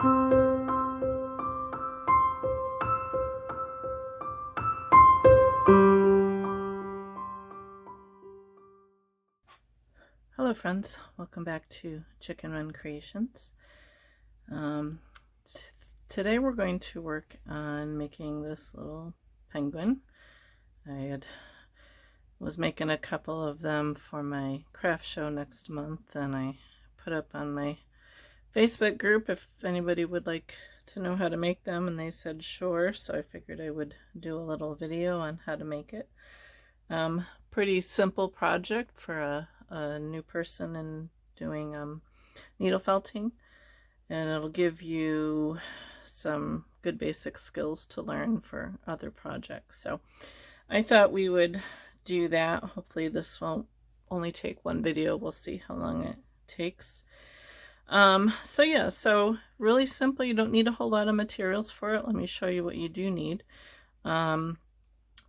Hello friends, welcome back to Chicken Run Creations. Today we're going to work on making this little penguin. Was making a couple of them for my craft show next month, and I put up on my Facebook group if anybody would like to know how to make them, and they said sure, so I figured I would do a little video on how to make it. Pretty simple project for a new person in doing needle felting, and it'll give you some good basic skills to learn for other projects. So I thought we would do that. Hopefully this won't only take one video. We'll see how long it takes. So yeah, so really simple. You don't need a whole lot of materials for it. Let me show you what you do need.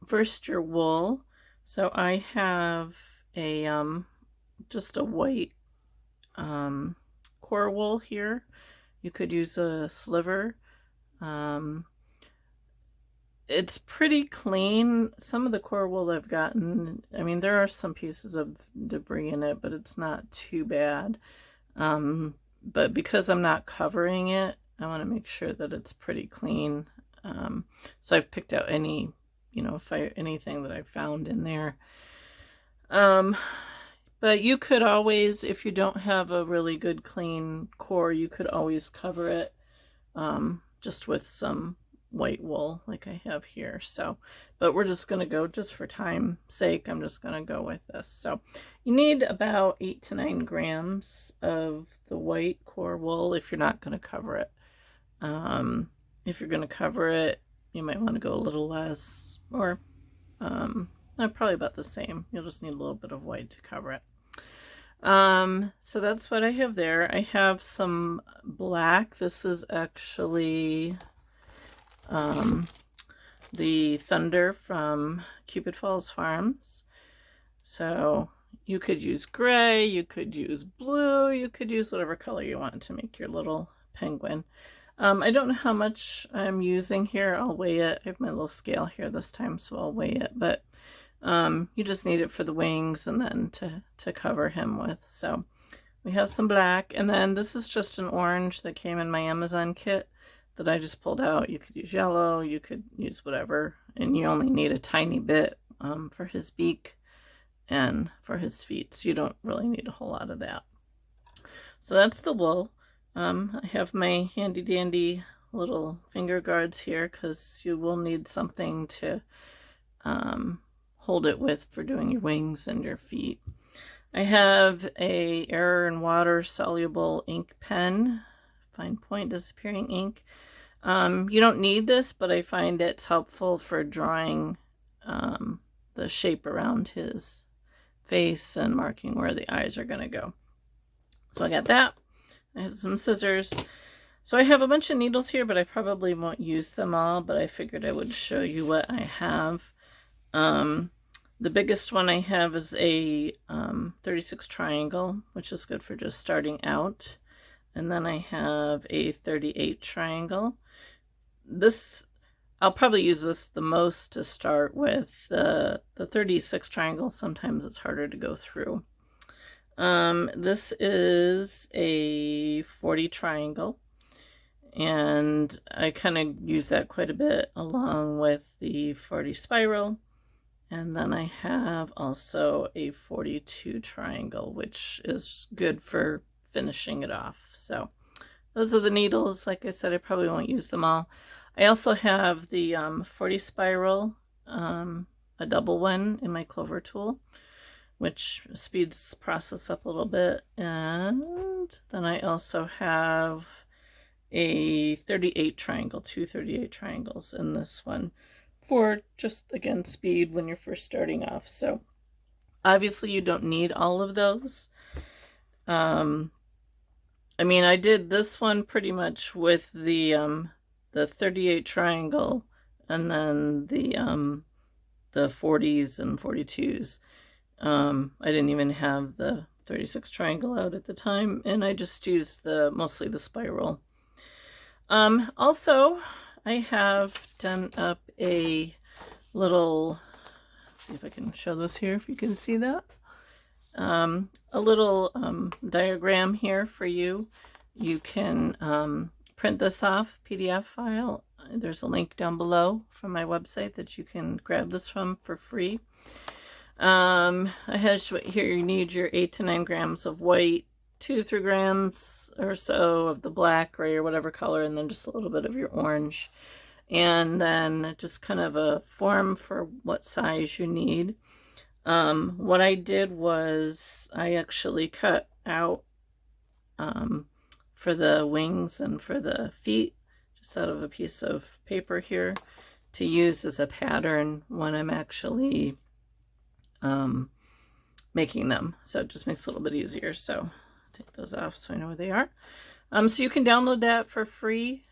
First, your wool. So I have a just a white core wool here. You could use a sliver. It's pretty clean. Some of the core wool I've gotten, I mean, there are some pieces of debris in it, but it's not too bad. But because I'm not covering it, I want to make sure that it's pretty clean. So I've picked out any, anything that I found in there. But you could always, if you don't have a really good clean core, you could always cover it just with some white wool like I have here. So, but we're just going to go, just for time's sake, I'm just going to go with this. So you need about 8 to 9 grams of the white core wool if you're not going to cover it. If you're going to cover it, you might want to go a little less, or probably about the same. You'll just need a little bit of white to cover it. So that's what I have there. I have some black. This is actually the Thunder from Cupid Falls Farms. So you could use gray, you could use blue, you could use whatever color you want to make your little penguin. I don't know how much I'm using here. I'll weigh it. I have my little scale here this time, so I'll weigh it. But you just need it for the wings and then to cover him with. So we have some black, and then this is just an orange that came in my Amazon kit that I just pulled out. You could use yellow, you could use whatever, and you only need a tiny bit for his beak and for his feet, so you don't really need a whole lot of that. So that's the wool. I have my handy dandy little finger guards here because you will need something to hold it with for doing your wings and your feet. I have a air and water soluble ink pen, fine point disappearing ink. You don't need this, but I find it's helpful for drawing the shape around his face and marking where the eyes are going to go. So I got that. I have some scissors. So I have a bunch of needles here, but I probably won't use them all, but I figured I would show you what I have. The biggest one I have is a 36 triangle, which is good for just starting out. And then I have a 38 triangle. I'll probably use this the most to start with. The 36 triangle, sometimes it's harder to go through. This is a 40 triangle, and I kind of use that quite a bit along with the 40 spiral. And then I have also a 42 triangle, which is good for finishing it off. So those are the needles. Like I said, I probably won't use them all. I also have the 40 spiral, a double one in my clover tool, which speeds process up a little bit. And then I also have a 38 triangle, two 38 triangles in this one for just, again, speed when you're first starting off. So obviously you don't need all of those. I mean, I did this one pretty much with the 38 triangle and then the 40s and 42s. I didn't even have the 36 triangle out at the time, and I just used mostly the spiral. Also, I have done up a little, see if I can show this here, if you can see that. A little diagram here for you. You can print this off PDF file. There's a link down below from my website that you can grab this from for free. I have here, you need your 8 to 9 grams of white, 2 to 3 grams or so of the black, gray, or whatever color, and then just a little bit of your orange. And then just kind of a form for what size you need. What I did was I actually cut out for the wings and for the feet, just out of a piece of paper here, to use as a pattern when I'm actually making them. So it just makes it a little bit easier. So take those off so I know where they are. So you can download that for free.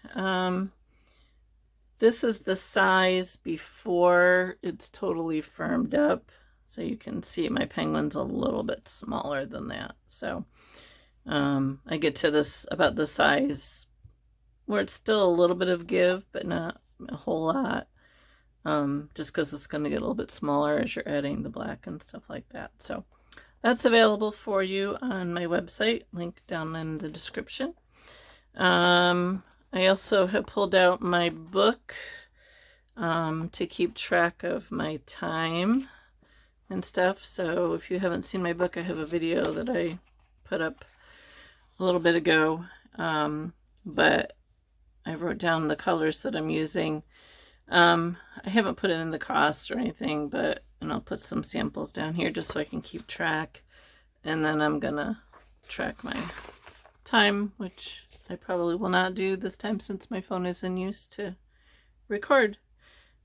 This is the size before it's totally firmed up. So you can see my penguin's a little bit smaller than that. So I get to this about the size where it's still a little bit of give, but not a whole lot. Just because it's going to get a little bit smaller as you're adding the black and stuff like that. So that's available for you on my website, link down in the description. I also have pulled out my book to keep track of my time and stuff. So if you haven't seen my book, I have a video that I put up a little bit ago. But I wrote down the colors that I'm using. I haven't put it in the cost or anything, but and I'll put some samples down here just so I can keep track. And then I'm gonna track my time, which I probably will not do this time since my phone is in use to record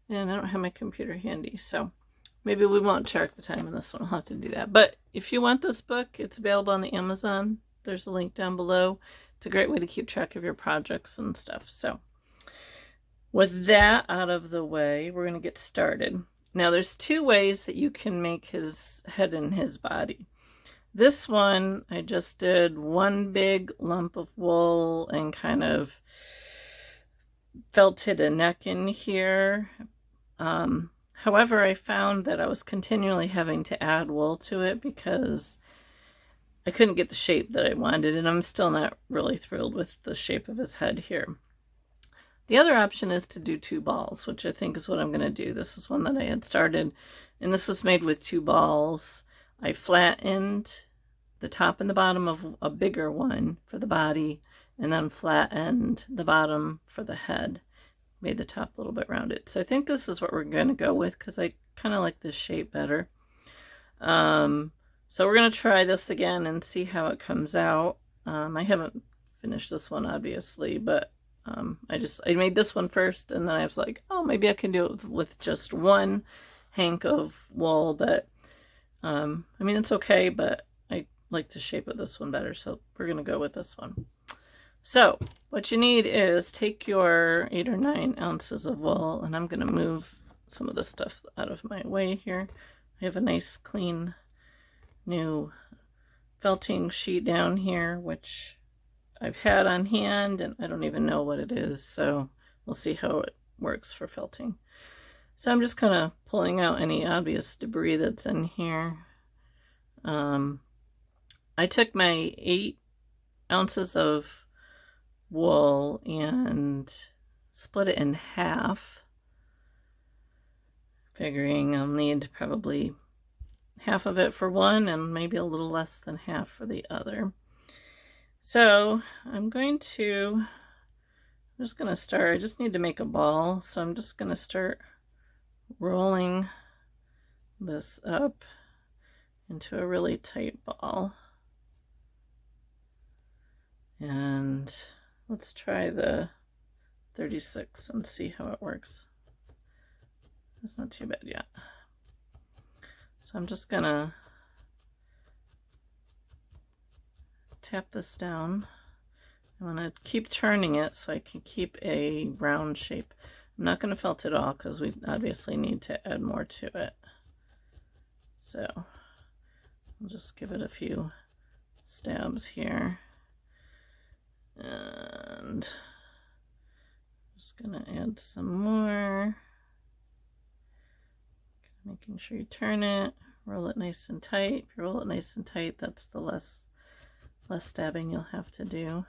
and I don't have my computer handy, so maybe we won't track the time in this one. I'll have to do that. But if you want this book, it's available on the Amazon. There's a link down below. It's a great way to keep track of your projects and stuff. So with that out of the way, we're going to get started. Now there's 2 ways that you can make his head and his body. This one, I just did one big lump of wool and kind of felted a neck in here. However, I found that I was continually having to add wool to it because I couldn't get the shape that I wanted, and I'm still not really thrilled with the shape of his head here. The other option is to do 2 balls, which I think is what I'm going to do. This is one that I had started, and this was made with 2 balls. I flattened the top and the bottom of a bigger one for the body, and then flattened the bottom for the head. Made the top a little bit rounded. So I think this is what we're going to go with because I kind of like this shape better. So we're going to try this again and see how it comes out. I haven't finished this one, obviously, but I made this one first, and then I was like, oh, maybe I can do it with just one hank of wool, but I mean, it's okay, but I like the shape of this one better, so we're going to go with this one. So what you need is take your 8 or 9 ounces of wool, and I'm going to move some of this stuff out of my way here. I have a nice clean new felting sheet down here, which I've had on hand, and I don't even know what it is, so we'll see how it works for felting. So I'm just kind of pulling out any obvious debris that's in here. I took my 8 ounces of wool and split it in half, figuring I'll need probably half of it for one and maybe a little less than half for the other. So I'm just going to start. I just need to make a ball, so I'm just going to start rolling this up into a really tight ball. And let's try the 36 and see how it works. It's not too bad yet. So I'm just gonna tap this down. I want to keep turning it so I can keep a round shape. I'm not going to felt it all because we obviously need to add more to it. So I'll just give it a few stabs here. And Just gonna add some more. Making sure you turn it, roll it nice and tight. If you roll it nice and tight, that's the less stabbing you'll have to do.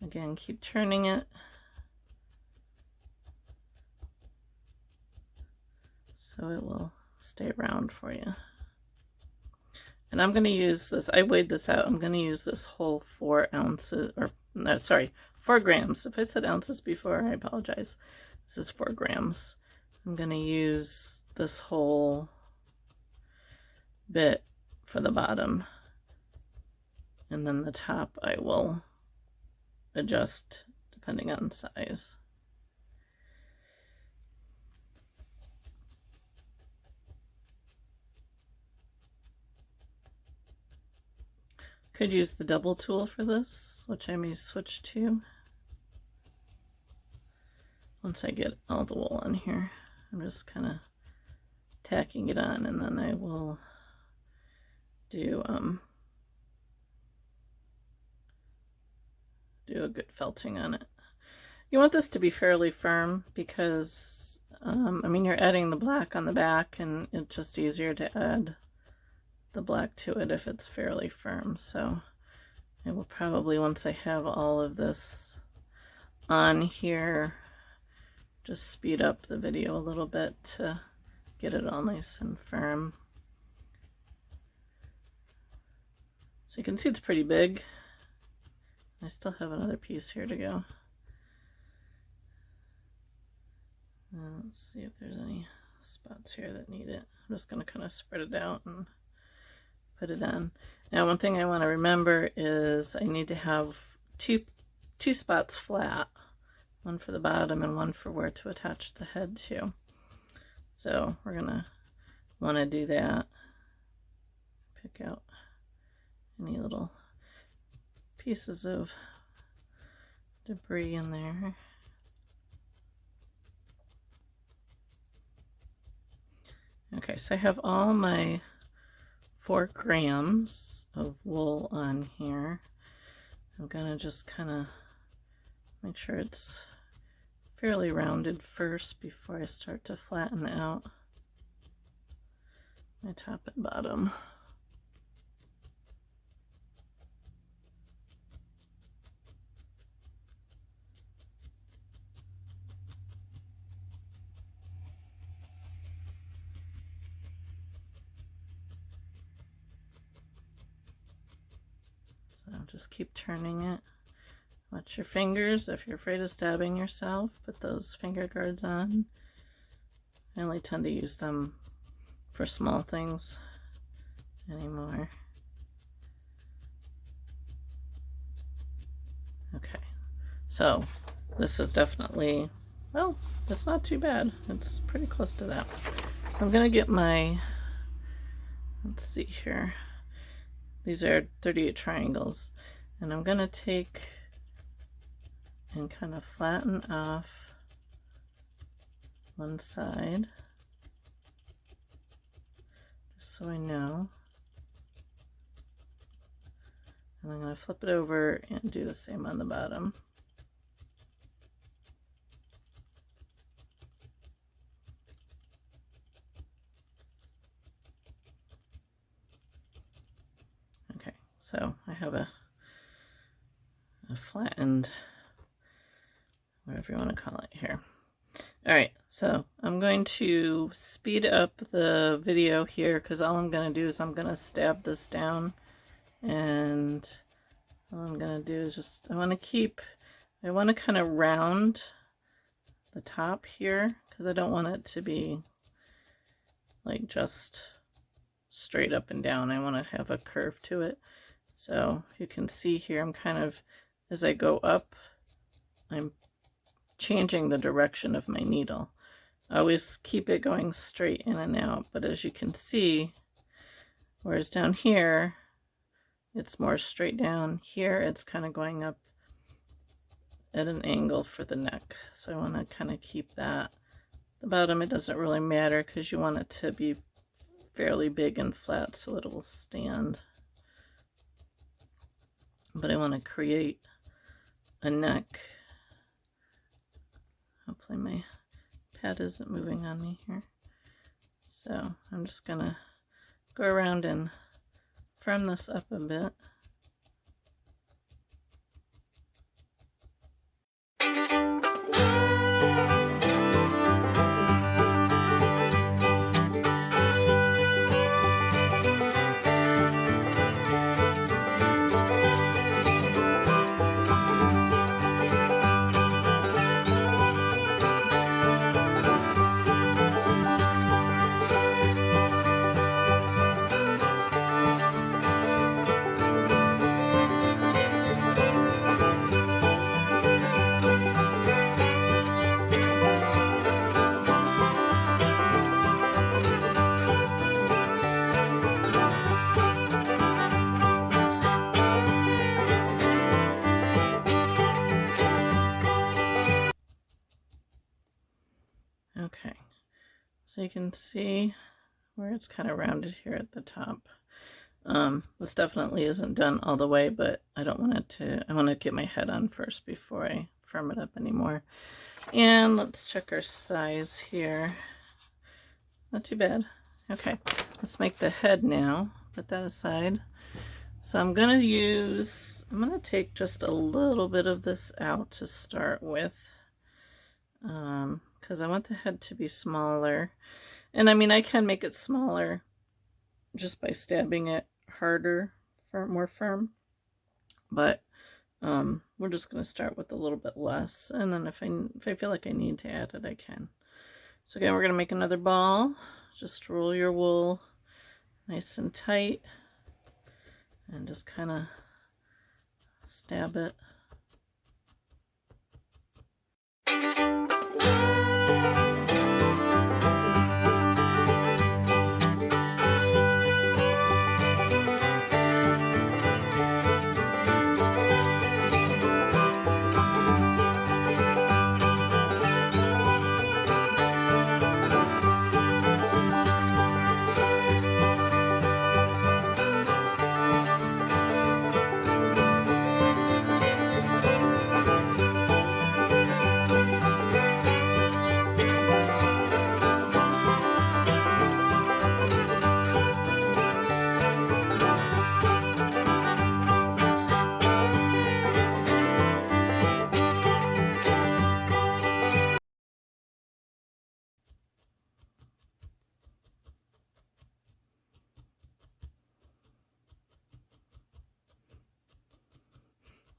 Again, keep turning it. So it will stay round for you. And I'm going to use this, I weighed this out, I'm going to use this whole 4 ounces, or no, sorry, 4 grams. If I said ounces before, I apologize. This is 4 grams. I'm going to use this whole bit for the bottom. And then the top I will adjust depending on size. Could use the double tool for this, which I may switch to once I get all the wool on here. I'm just kind of tacking it on, and then I will do a good felting on it. You want this to be fairly firm because I mean, you're adding the black on the back, and it's just easier to add the black to it if it's fairly firm. So I will probably, once I have all of this on here, just speed up the video a little bit to get it all nice and firm. So you can see it's pretty big. I still have another piece here to go. Let's see if there's any spots here that need it. I'm just going to kind of spread it out and put it on. Now, one thing I want to remember is I need to have two spots flat, one for the bottom and one for where to attach the head to. So we're gonna want to do that. Pick out any little pieces of debris in there. Okay, so I have all my 4 grams of wool on here. I'm gonna just kind of make sure it's fairly rounded first before I start to flatten out my top and bottom. So just keep turning it. Watch your fingers. If you're afraid of stabbing yourself, put those finger guards on. I only tend to use them for small things anymore. Okay, so this is definitely, well, it's not too bad. It's pretty close to that. So I'm gonna get my, let's see here. These are 38 triangles, and I'm gonna take and kind of flatten off one side, just so I know. And I'm going to flip it over and do the same on the bottom. Okay, so I have a flattened, whatever you want to call it here. All right, so I'm going to speed up the video here because all I'm going to do is I'm going to stab this down, and all I'm going to do is just, I want to kind of round the top here because I don't want it to be like just straight up and down. I want to have a curve to it. So you can see here, I'm kind of, as I go up, I'm changing the direction of my needle. I always keep it going straight in and out, but as you can see, whereas down here it's more straight down, here it's kind of going up at an angle for the neck. So I want to kind of keep that. The bottom, it doesn't really matter because you want it to be fairly big and flat so it will stand. But I want to create a neck. Hopefully my pad isn't moving on me here. So I'm just gonna go around and firm this up a bit. Okay, so you can see where it's kind of rounded here at the top. This definitely isn't done all the way, but I don't want it to, I want to get my head on first before I firm it up anymore. And let's check our size here. Not too bad. Okay, let's make the head now. Put that aside. So I'm going to take just a little bit of this out to start with. Because I want the head to be smaller. And I mean, I can make it smaller just by stabbing it harder, more firm. But we're just going to start with a little bit less. And then if I feel like I need to add it, I can. So again, we're going to make another ball. Just roll your wool nice and tight. And just kind of stab it.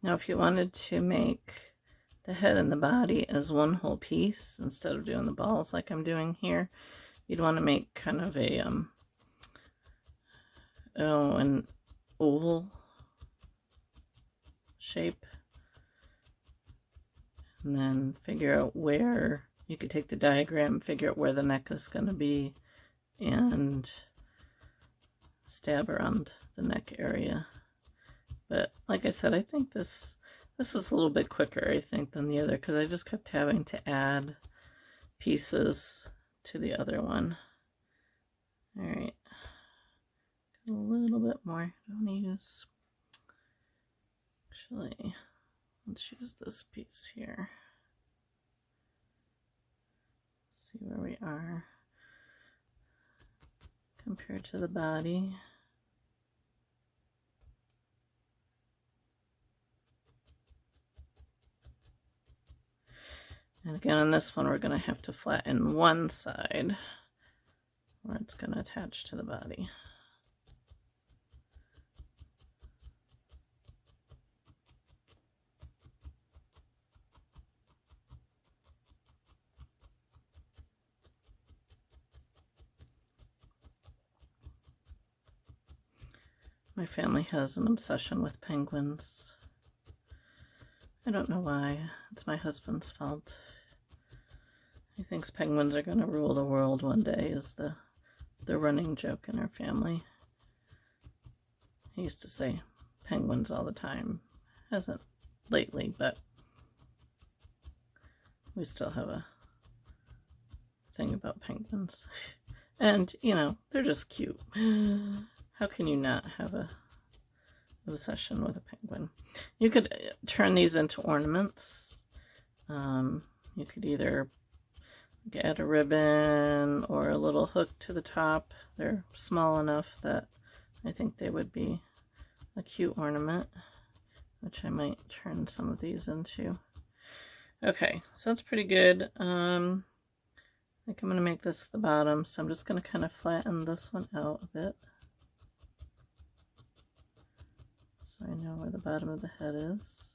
Now if you wanted to make the head and the body as one whole piece instead of doing the balls like I'm doing here, you'd want to make kind of a an oval shape, and then figure out where you could take the diagram, figure out where the neck is going to be, and stab around the neck area. But like I said, I think this is a little bit quicker, I think, than the other, because I just kept having to add pieces to the other one. All right, a little bit more. I don't want to use, actually, let's use this piece here. See where we are compared to the body. And again, on this one, we're going to have to flatten one side where it's going to attach to the body. My family has an obsession with penguins. I don't know why. It's my husband's fault. He thinks penguins are going to rule the world one day, is the running joke in our family. He used to say penguins all the time. Hasn't lately, but we still have a thing about penguins. And, you know, they're just cute. How can you not have a obsession with a penguin. You could turn these into ornaments. You could either add a ribbon or a little hook to the top. They're small enough that I think they would be a cute ornament, which I might turn some of these into. Okay, so that's pretty good. I think I'm going to make this the bottom, so I'm just going to kind of flatten this one out a bit, so I know where the bottom of the head is.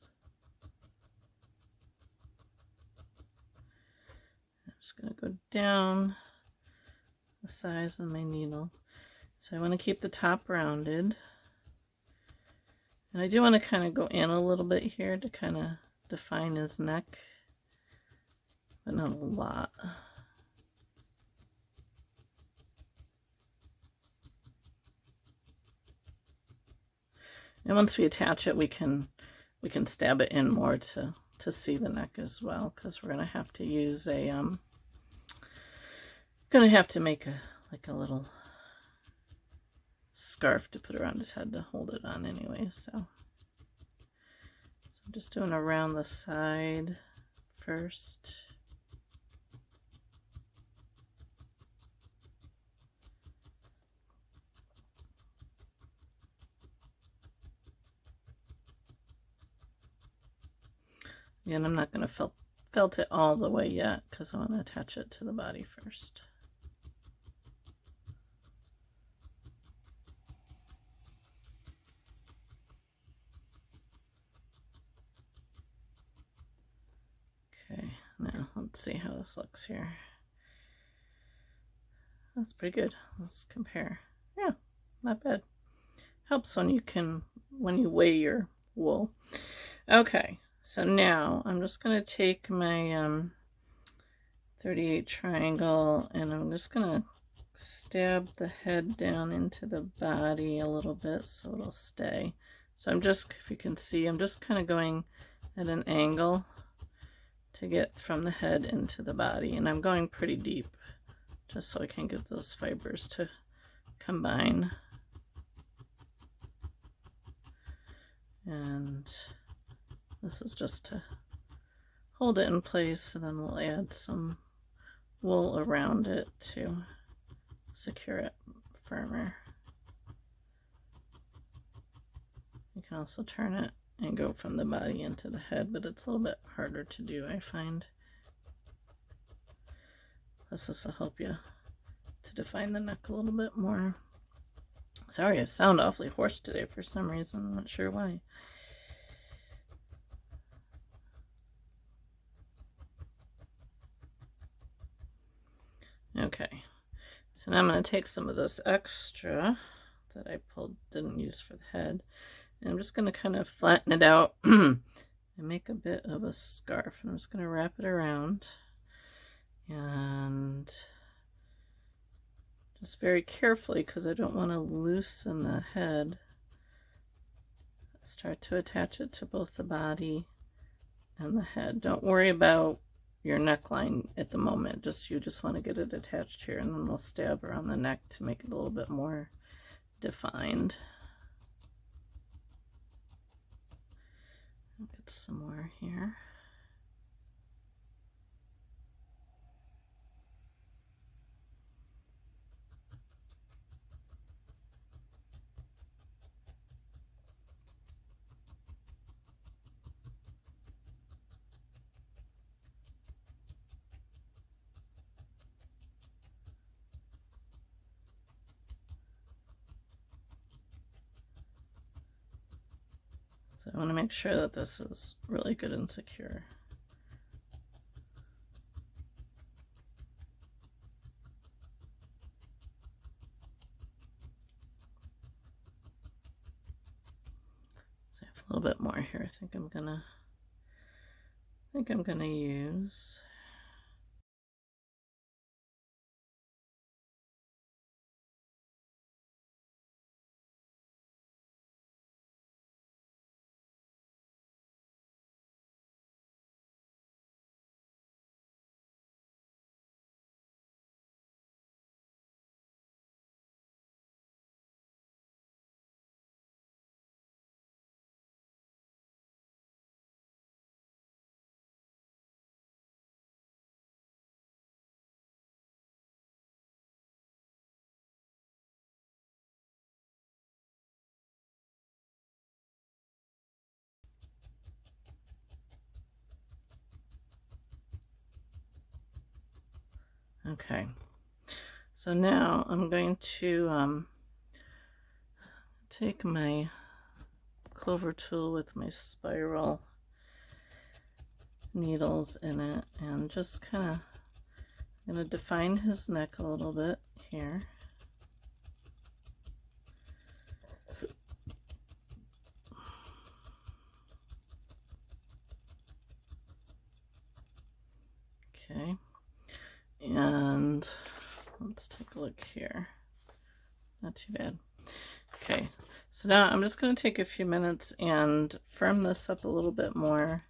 I'm just going to go down the size of my needle. So I want to keep the top rounded. And I do want to kind of go in a little bit here to kind of define his neck, but not a lot. And once we attach it, we can stab it in more to see the neck as well, because we're gonna have to use a gonna have to make a little scarf to put around his head to hold it on anyway. So I'm just doing around the side first. And I'm not going to felt it all the way yet because I want to attach it to the body first. Okay, now let's see how this looks here. That's pretty good. Let's compare. Yeah, not bad. Helps when you weigh your wool. Okay. So now I'm just going to take my 38 triangle and I'm just going to stab the head down into the body a little bit so it'll stay. So I'm just, if you can see, I'm just kind of going at an angle to get from the head into the body, and I'm going pretty deep just so I can get those fibers to combine. And this is just to hold it in place, and then we'll add some wool around it to secure it firmer. You can also turn it and go from the body into the head, but it's a little bit harder to do, I find. Plus this will help you to define the neck a little bit more. Sorry, I sound awfully hoarse today for some reason. I'm not sure why. Okay, so now I'm going to take some of this extra that I didn't use for the head, and I'm just going to kind of flatten it out and make a bit of a scarf. And I'm just going to wrap it around, and just very carefully, because I don't want to loosen the head, start to attach it to both the body and the head. Don't worry about your neckline at the moment, you just want to get it attached here, and then we'll stab around the neck to make it a little bit more defined. I'll get some more here. So I want to make sure that this is really good and secure. So I have a little bit more here. I think I'm gonna use. Okay, so now I'm going to take my clover tool with my spiral needles in it and just kind of going to define his neck a little bit here. Okay, and let's take a look here. Not too bad. Okay, so now I'm just going to take a few minutes and firm this up a little bit more.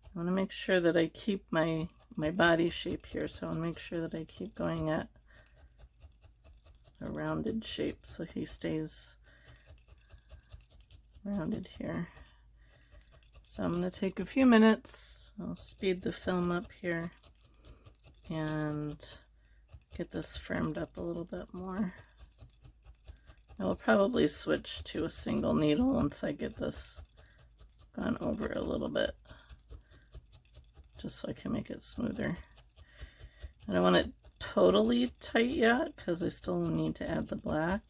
I want to make sure that I keep my body shape here, so I want to make sure that I keep going at a rounded shape so he stays rounded here. So I'm going to take a few minutes. I'll speed the film up here and get this firmed up a little bit more. I will probably switch to a single needle once I get this gone over a little bit, just so I can make it smoother. I don't want it totally tight yet because I still need to add the black,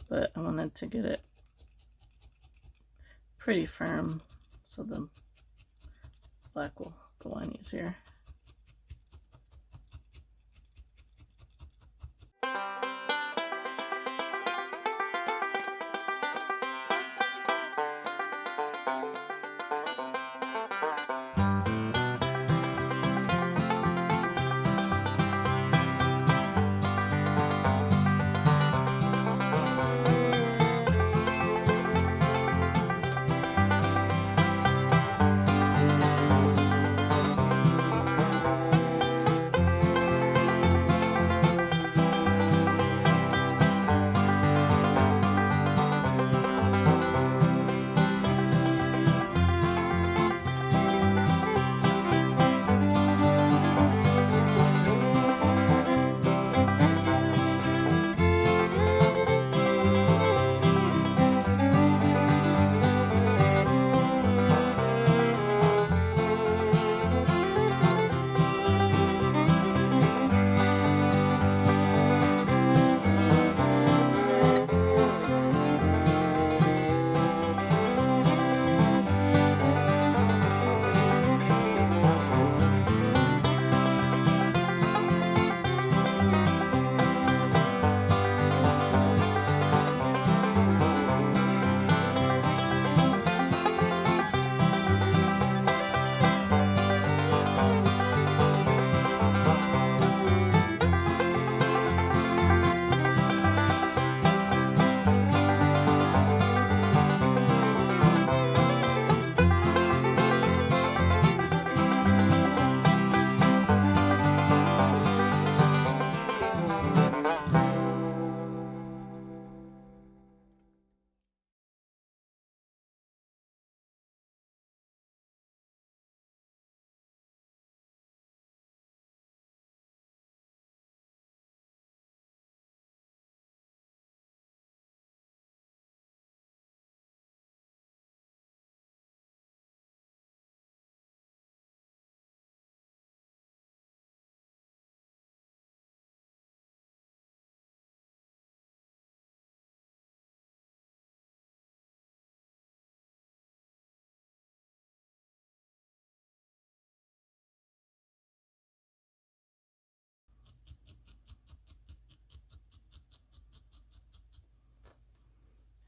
but I wanted to get it pretty firm so the black will go on easier.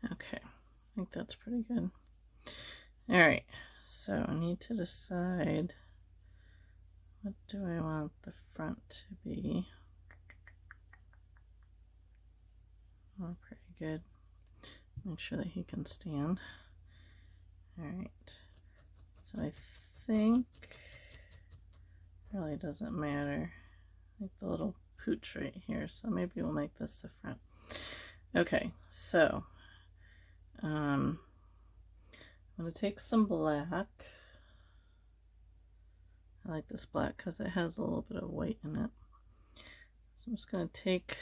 Okay, I think that's pretty good. All right, so I need to decide, what do I want the front to be? Oh, pretty good. Make sure that he can stand. All right, so I think really doesn't matter. Like the little pooch right here, so maybe we'll make this the front. Okay, so I'm going to take some black. I like this black because it has a little bit of white in it. So I'm just going to take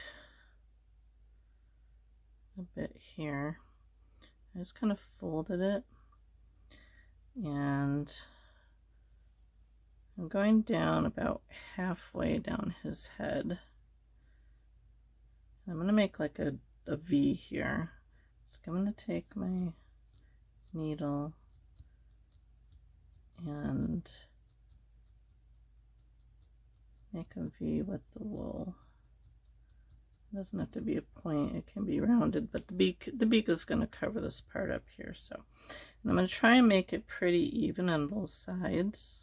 a bit here. I just kind of folded it, and I'm going down about halfway down his head. I'm going to make like a V here. So I'm going to take my needle and make a V with the wool. It doesn't have to be a point, it can be rounded, but the beak is going to cover this part up here. So and I'm going to try and make it pretty even on both sides.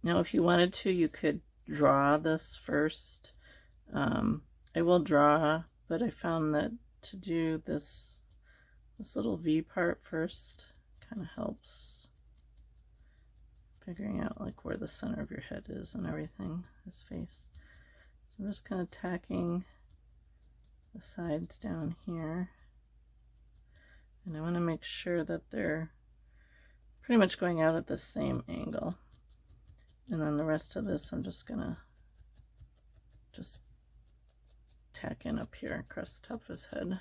Now if you wanted to, you could draw this first. I will draw, but I found that to do this little V part first kind of helps figuring out like where the center of your head is and everything, his face. So I'm just kind of tacking the sides down here, and I want to make sure that they're pretty much going out at the same angle. And then the rest of this I'm just gonna tack in up here across the top of his head.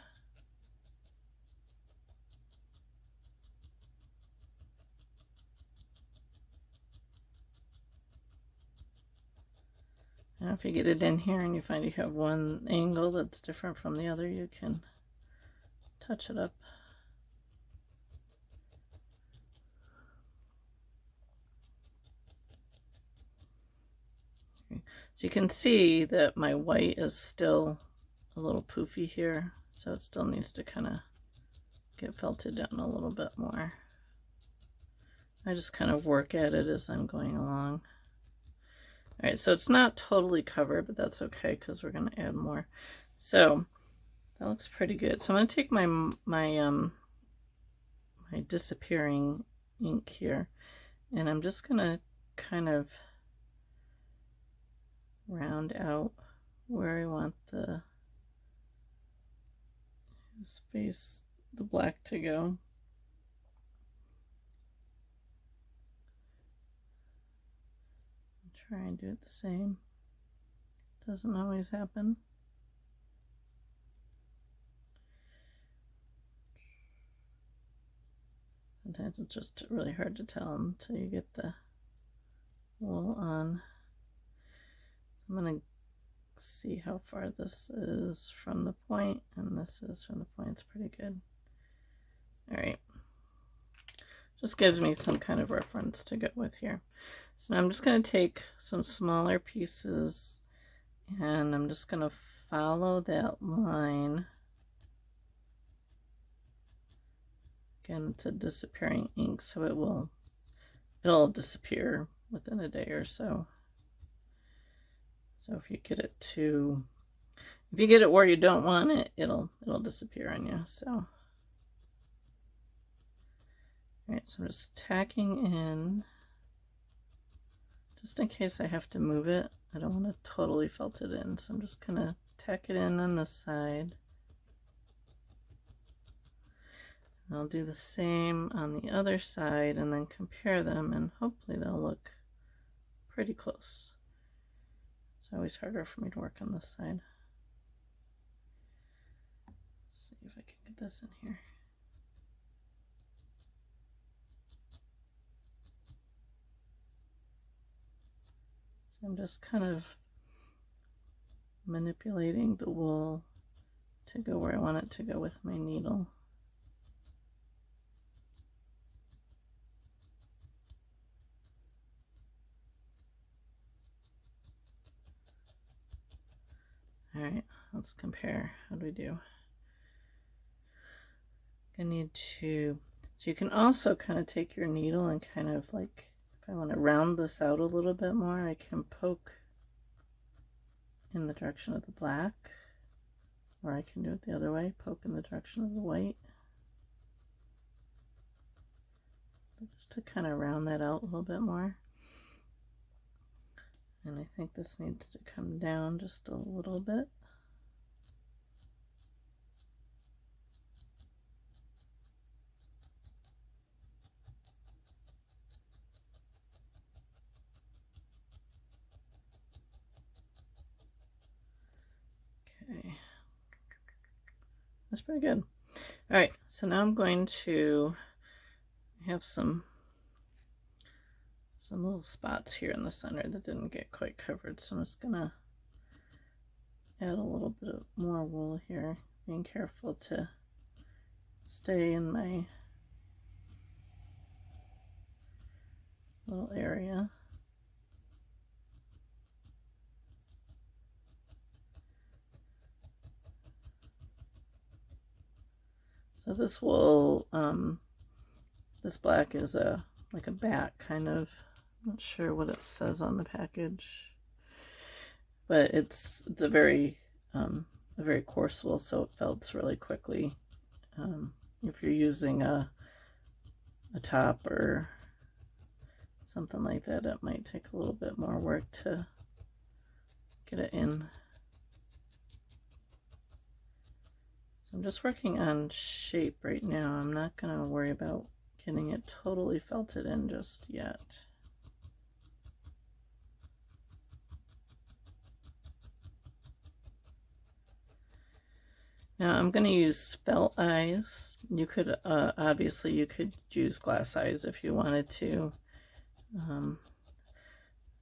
Now if you get it in here and you find you have one angle that's different from the other, you can touch it up. Okay. So you can see that my white is still a little poofy here, so it still needs to kind of get felted down a little bit more. I just kind of work at it as I'm going along. All right, so it's not totally covered, but that's okay because we're going to add more. So that looks pretty good. So I'm going to take my disappearing ink here, and I'm just going to kind of round out where I want his face, the black, to go. Try and do it the same. Doesn't always happen. Sometimes it's just really hard to tell until you get the wool on. I'm going to see how far this is from the point, and this is from the point. It's pretty good. All right. Just gives me some kind of reference to go with here. So now I'm just going to take some smaller pieces and I'm just going to follow that line. Again, it's a disappearing ink, so it'll disappear within a day or so. So if you get it where you don't want it, it'll disappear on you. So all right, so I'm just tacking in, just in case I have to move it. I don't want to totally felt it in, so I'm just gonna tack it in on this side. And I'll do the same on the other side and then compare them, and hopefully they'll look pretty close. It's always harder for me to work on this side. Let's see if I can get this in here. So I'm just kind of manipulating the wool to go where I want it to go with my needle. All right, let's compare. How do we do? I need to, so you can also kind of take your needle and kind of like, if I want to round this out a little bit more, I can poke in the direction of the black, or I can do it the other way, poke in the direction of the white. So just to kind of round that out a little bit more. And I think this needs to come down just a little bit. Okay, that's pretty good. All right, so now I'm going to have some some little spots here in the center that didn't get quite covered, so I'm just gonna add a little bit of more wool here, being careful to stay in my little area. So this wool, this black is like a bat kind of. I'm not sure what it says on the package, but it's a very coarse wool, so it felts really quickly. If you're using a top or something like that, it might take a little bit more work to get it in. So I'm just working on shape right now. I'm not going to worry about getting it totally felted in just yet. Now I'm going to use felt eyes. You could obviously you could use glass eyes if you wanted to,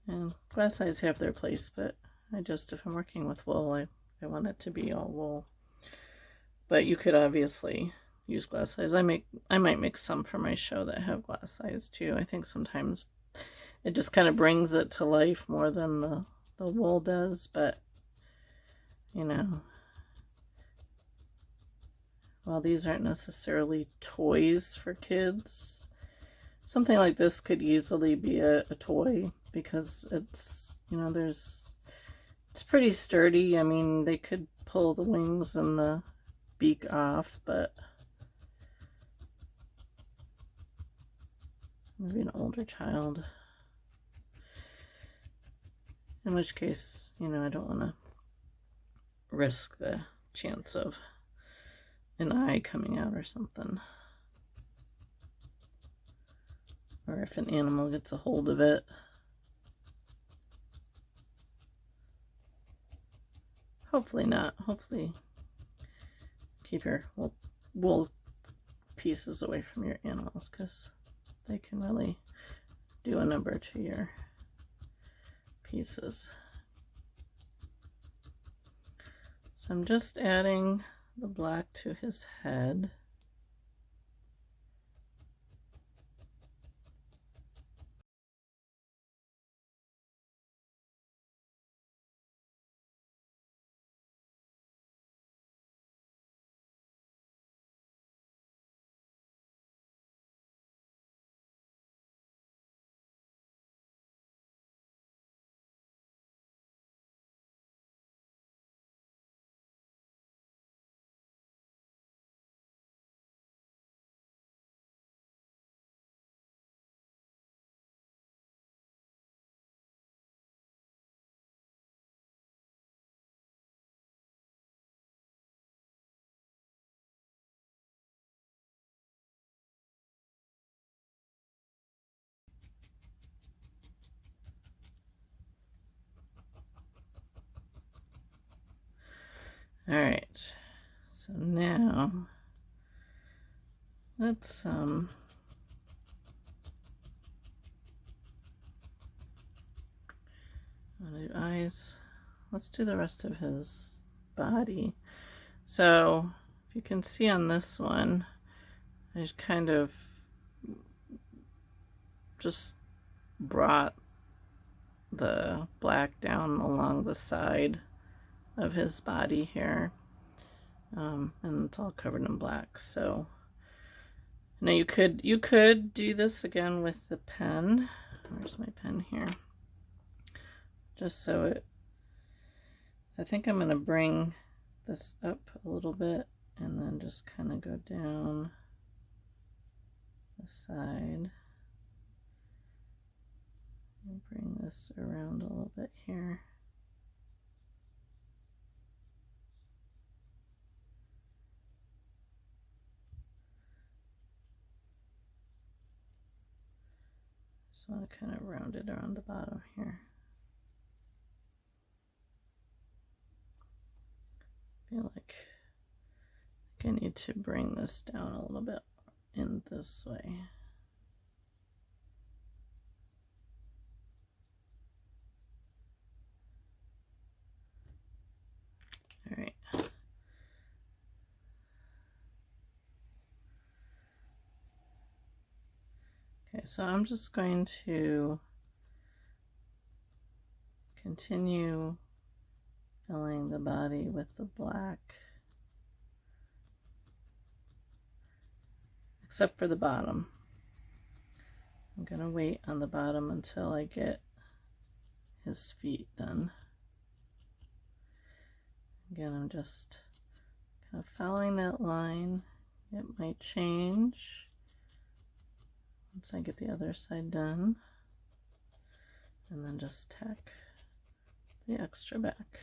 and glass eyes have their place, but if I'm working with wool, I want it to be all wool. But you could obviously use glass eyes. I might make some for my show that have glass eyes too. I think sometimes it just kind of brings it to life more than the wool does, but you know, while these aren't necessarily toys for kids, something like this could easily be a toy, because it's, you know, it's pretty sturdy. I mean, they could pull the wings and the beak off, but maybe an older child, in which case, you know, I don't want to risk the chance of an eye coming out or something, or if an animal gets a hold of it. Hopefully not. Hopefully keep your wool pieces away from your animals, because they can really do a number to your pieces. So I'm just adding the black to his head. All right, so now let's do eyes. Let's do the rest of his body. So if you can see on this one, I kind of just brought the black down along the side of his body here, and it's all covered in black. So now you could do this again with the pen. Where's my pen here? Just so it, so I think I'm going to bring this up a little bit and then just kind of go down the side and bring this around a little bit here. Just want to kind of round it around the bottom here. I feel like I need to bring this down a little bit in this way. All right. Okay, so I'm just going to continue filling the body with the black, except for the bottom. I'm going to wait on the bottom until I get his feet done. Again, I'm just kind of following that line. It might change once I get the other side done. And then just tack the extra back.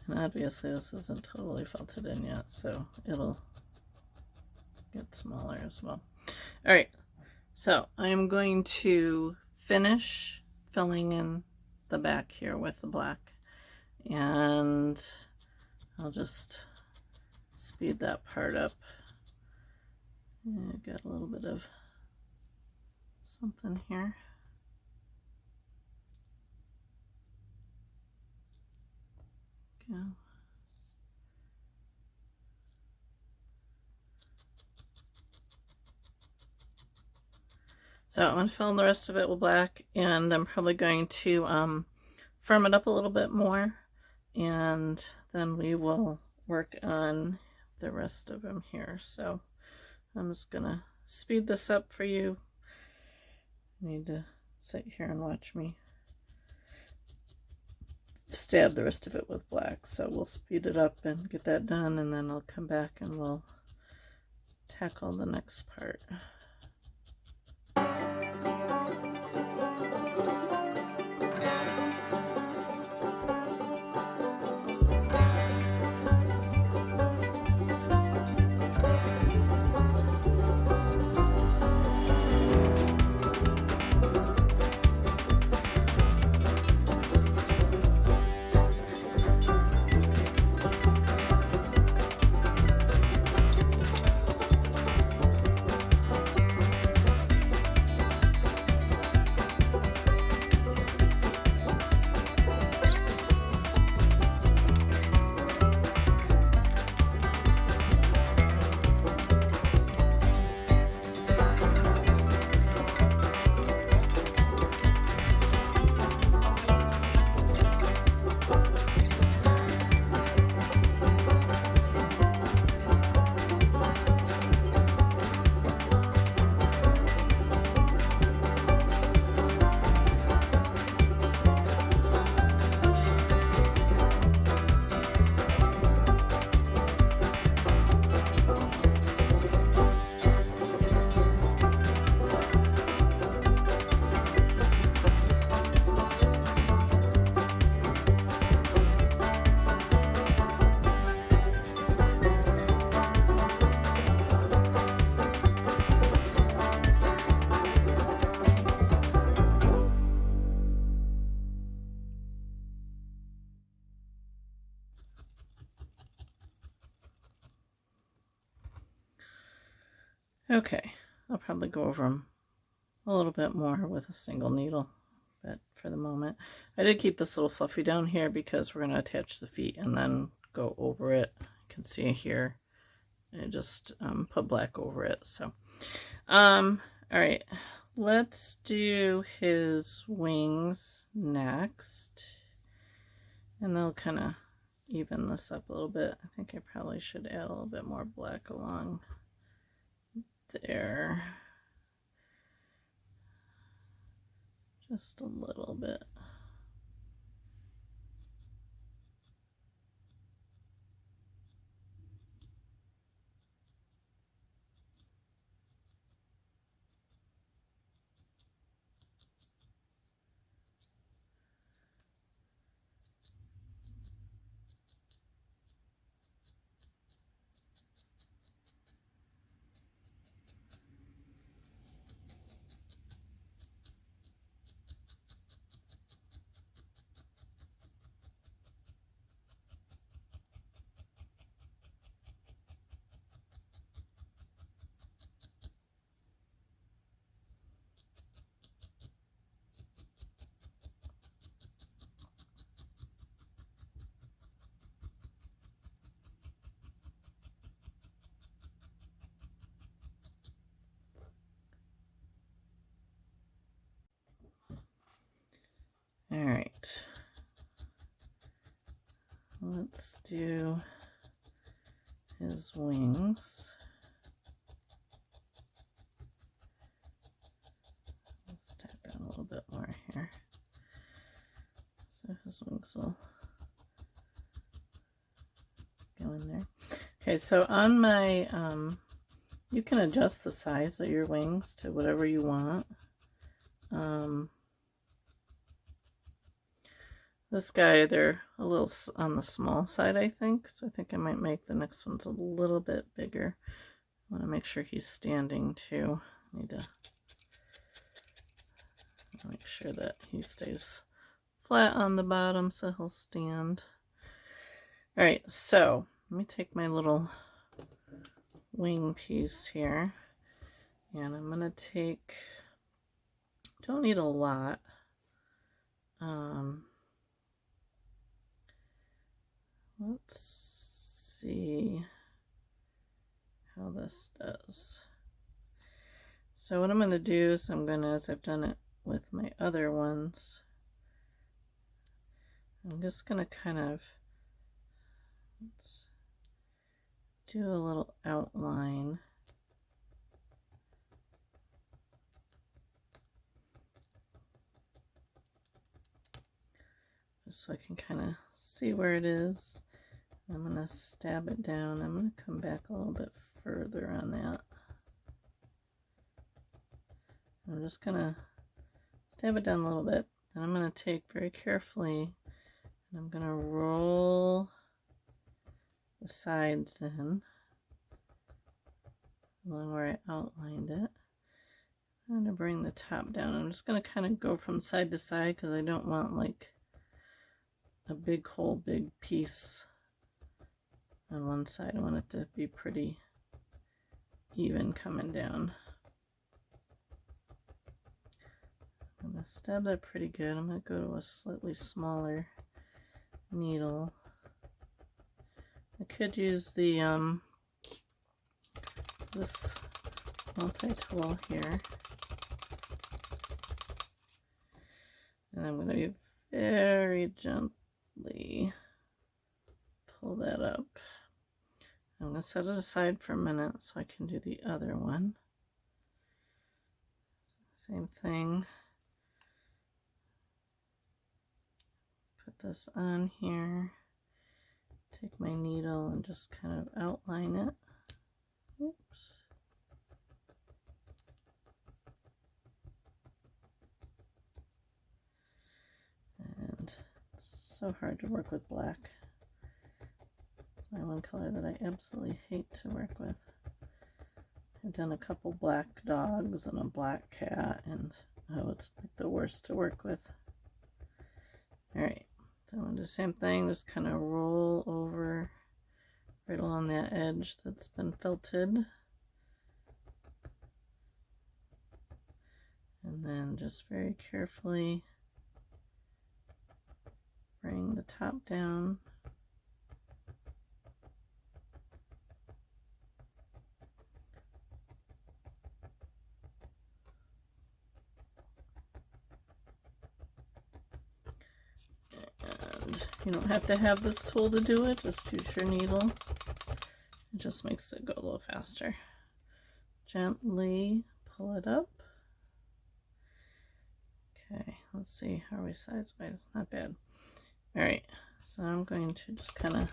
And obviously this isn't totally felted in yet, so it'll get smaller as well. All right, so I'm going to finish filling in the back here with the black, and I'll just speed that part up. I got a little bit of something here. Go. So I'm going to fill in the rest of it with black, and I'm probably going to firm it up a little bit more, and then we will work on the rest of them here. So I'm just going to speed this up for you. You need to sit here and watch me stab the rest of it with black. So we'll speed it up and get that done, and then I'll come back and we'll tackle the next part. Okay, I'll probably go over them a little bit more with a single needle, but for the moment I did keep this little fluffy down here because we're going to attach the feet and then go over it. You can see here I just put black over it. So all right, let's do his wings next, and they'll kind of even this up a little bit. I think I probably should add a little bit more black along there. Just a little bit. All right, let's do his wings. Let's tap down a little bit more here, so his wings will go in there. Okay, so on my, you can adjust the size of your wings to whatever you want. This guy, they're a little on the small side, I think. So I think I might make the next ones a little bit bigger. I want to make sure he's standing too. I need to make sure that he stays flat on the bottom so he'll stand. All right, so let me take my little wing piece here, and I'm gonna take, don't need a lot. Let's see how this does. So what I'm going to do is I'm going to, as I've done it with my other ones, I'm just going to kind of do a little outline. Just so I can kind of see where it is. I'm going to stab it down. I'm going to come back a little bit further on that. I'm just going to stab it down a little bit. And I'm going to take very carefully, and I'm going to roll the sides in along where I outlined it. I'm going to bring the top down. I'm just going to kind of go from side to side because I don't want like a big whole big piece on one side. I want it to be pretty even coming down. I'm going to stab that pretty good. I'm going to go to a slightly smaller needle. I could use the this multi-tool here, and I'm going to be very gently pull that up. I'm going to set it aside for a minute so I can do the other one. Same thing. Put this on here. Take my needle and just kind of outline it. Oops. And it's so hard to work with black. It's my one color that I absolutely hate to work with. I've done a couple black dogs and a black cat, and oh, it's like the worst to work with. Alright, so I'm going to do the same thing, just kind of roll over right along that edge that's been felted. And then just very carefully bring the top down. And you don't have to have this tool to do it, just use your needle. It just makes it go a little faster. Gently pull it up. Okay, let's see, how are we size-wise? Not bad. All right, so I'm going to just kind of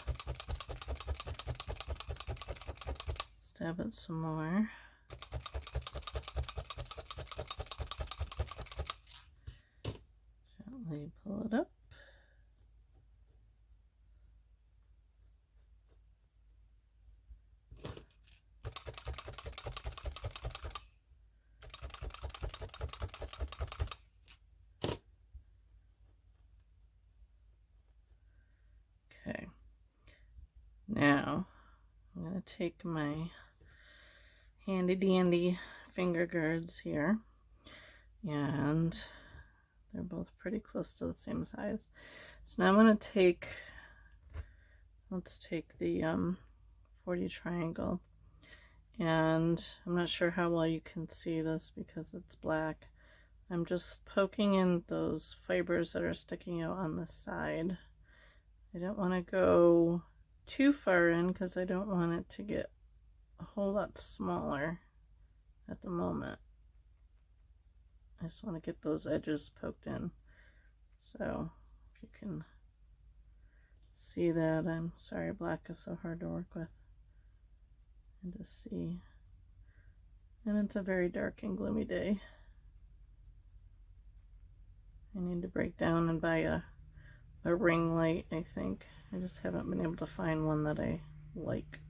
stab it some more. Gently pull it up. Okay, now I'm going to take my handy dandy finger guards here, and they're both pretty close to the same size. So now I'm going to take, let's take the 40 triangle, and I'm not sure how well you can see this because it's black. I'm just poking in those fibers that are sticking out on the side. I don't want to go too far in because I don't want it to get a whole lot smaller at the moment. I just want to get those edges poked in. So if you can see that, I'm sorry black is so hard to work with and to see. And it's a very dark and gloomy day. I need to break down and buy a ring light, I think. I just haven't been able to find one that I like.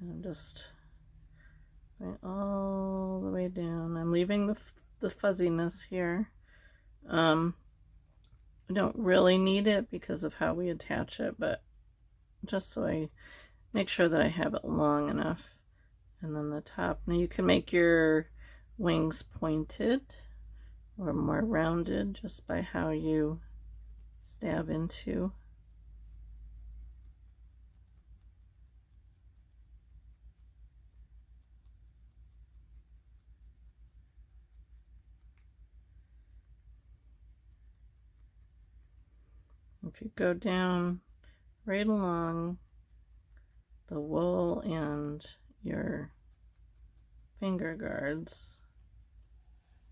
And I'm just going all the way down. I'm leaving the fuzziness here. I don't really need it because of how we attach it, but just so I make sure that I have it long enough. And then the top. Now you can make your wings pointed or more rounded just by how you stab into. If you go down right along the wool and your finger guards,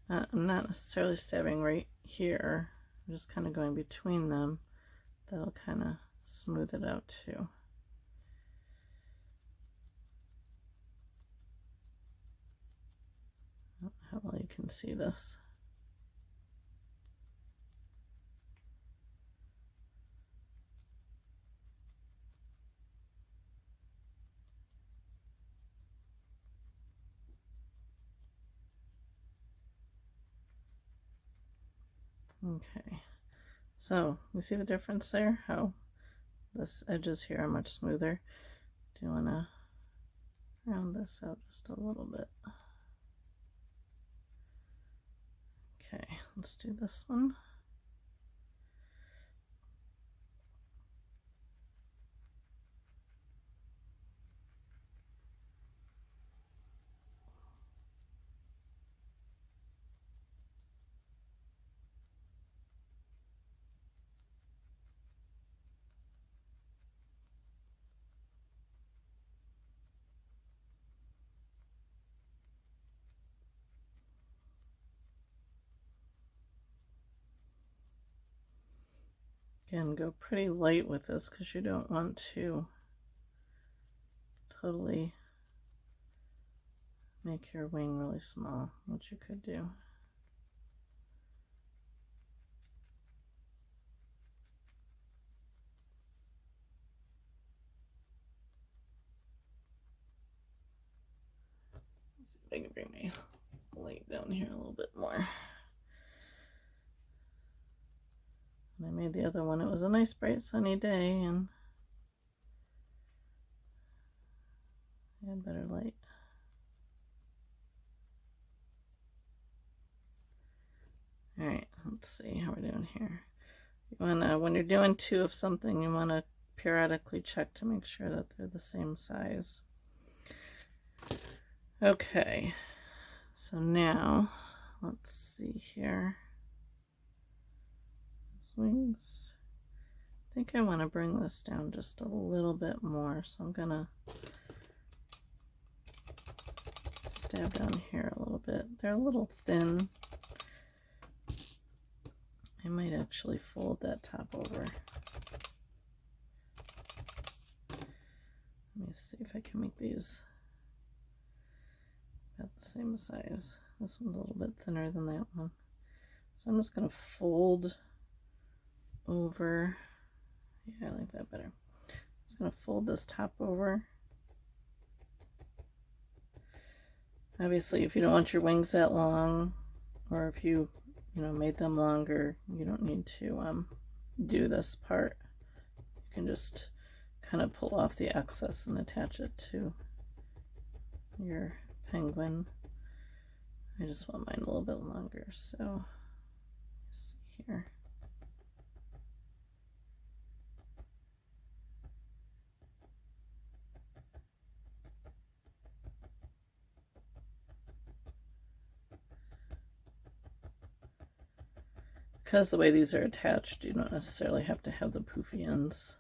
I'm not necessarily stabbing right here, I'm just kind of going between them. That'll kind of smooth it out too. I don't know how well you can see this. Okay, so you see the difference there? How this edges here are much smoother. Do you want to round this out just a little bit? Okay, let's do this one. Again, go pretty light with this because you don't want to totally make your wing really small, which you could do. Let's see if I can bring my light down here a little bit more. And I made the other one. It was a nice bright sunny day and Add better light. All right, let's see how we're doing here. You wanna, when you're doing two of something, you wanna periodically check to make sure that they're the same size. Okay, so now let's see here. Wings. I think I want to bring this down just a little bit more, so I'm gonna stab down here a little bit. They're a little thin. I might actually fold that top over. Let me see if I can make these about the same size. This one's a little bit thinner than that one. So I'm just going to fold over. Yeah, I like that better. I'm just going to fold this top over. Obviously, if you don't want your wings that long, or if you made them longer, you don't need to do this part. You can just kind of pull off the excess and attach it to your penguin. I just want mine a little bit longer, so let's see here. Because the way these are attached, you don't necessarily have to have the poofy ends.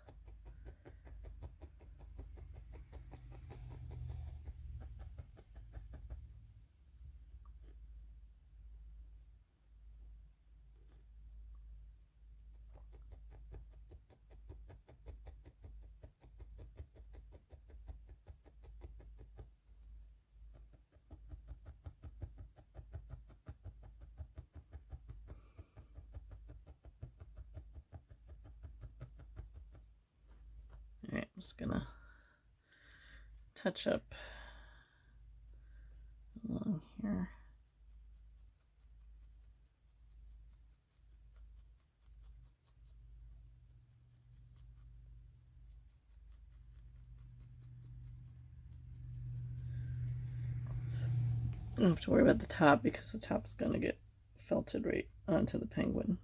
All right, I'm just gonna touch up along here. I don't have to worry about the top because the top is going to get felted right onto the penguin.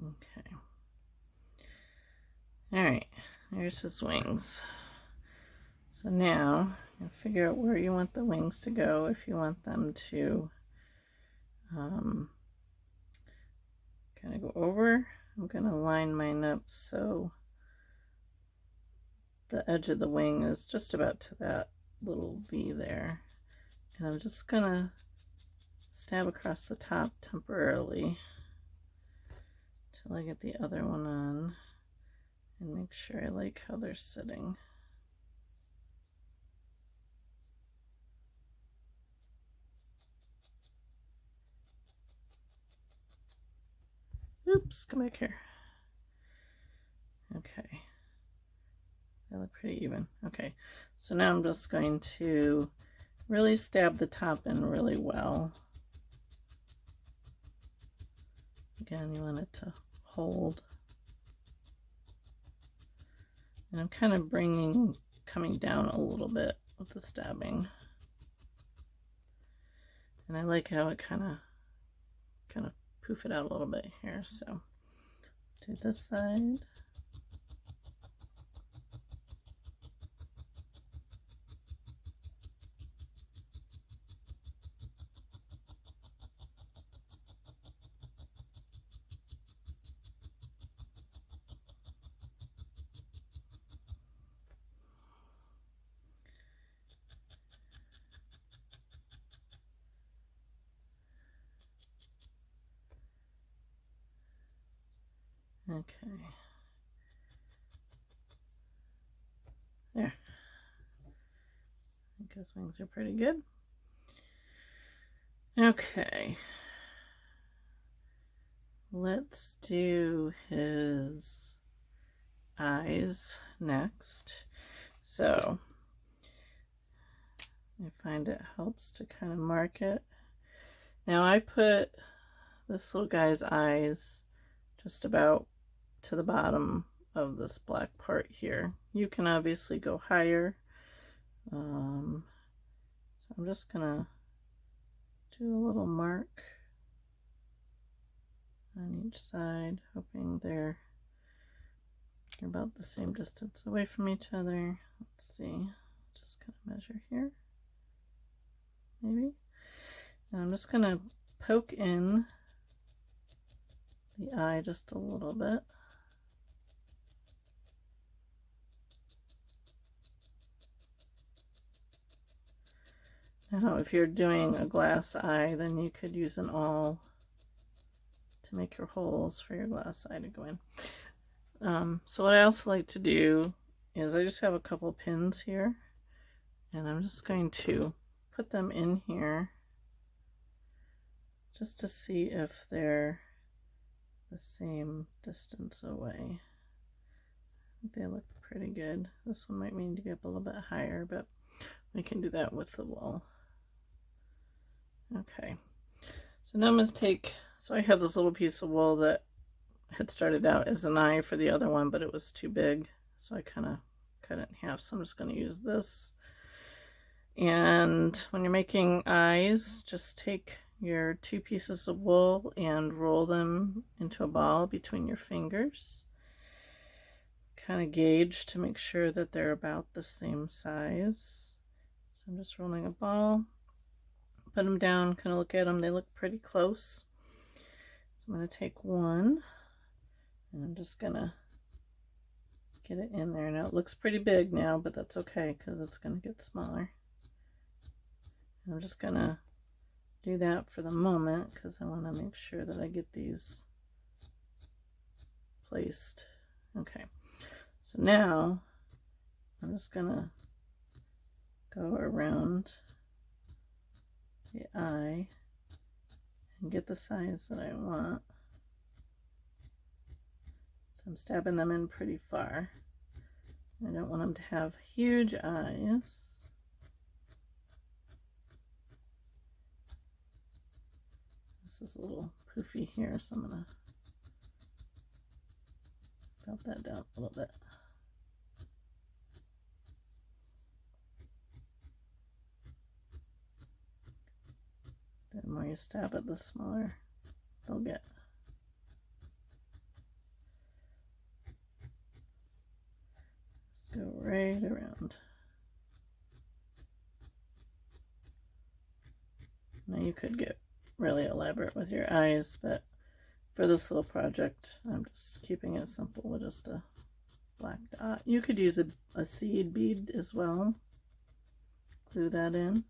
Okay. All right, there's his wings. So now you figure out where you want the wings to go. If you want them to kind of go over, I'm going to line mine up so the edge of the wing is just about to that little V there. And I'm just going to stab across the top temporarily till I get the other one on and make sure I like how they're sitting. Oops, come back here. Okay, they look pretty even. Okay, so now I'm just going to really stab the top in really well. Again, you want it to hold. And I'm kind of coming down a little bit with the stabbing. And I like how it kind of poof it out a little bit here. So do this side. Okay. There. I think his wings are pretty good. Okay. Let's do his eyes next. So I find it helps to kind of mark it. Now I put this little guy's eyes just about to the bottom of this black part here. You can obviously go higher. So I'm just gonna do a little mark on each side, hoping they're about the same distance away from each other. Let's see, just gonna measure here, maybe. And I'm just gonna poke in the eye just a little bit. Now, if you're doing a glass eye, then you could use an awl to make your holes for your glass eye to go in. So what I also like to do is I just have a couple pins here, and I'm just going to put them in here just to see if they're the same distance away. I think they look pretty good. This one might need to get up a little bit higher, but we can do that with the wool. Okay, so now I'm going to take, so I have this little piece of wool that had started out as an eye for the other one, but it was too big, so I kind of cut it in half. So I'm just going to use this. And when you're making eyes, just take your 2 pieces of wool and roll them into a ball between your fingers. Kind of gauge to make sure that they're about the same size. So I'm just rolling a ball, put them down, kind of look at them. They look pretty close. So I'm going to take one, and I'm just going to get it in there. Now it looks pretty big now, but that's okay because it's going to get smaller. And I'm just going to do that for the moment because I want to make sure that I get these placed. Okay, so now I'm just going to go around the eye and get the size that I want. So I'm stabbing them in pretty far. I don't want them to have huge eyes. This is a little poofy here, so I'm gonna belt that down a little bit. The more you stab it, the smaller they'll get. Just go right around. Now you could get really elaborate with your eyes, but for this little project, I'm just keeping it simple with just a black dot. You could use a seed bead as well. Glue that in.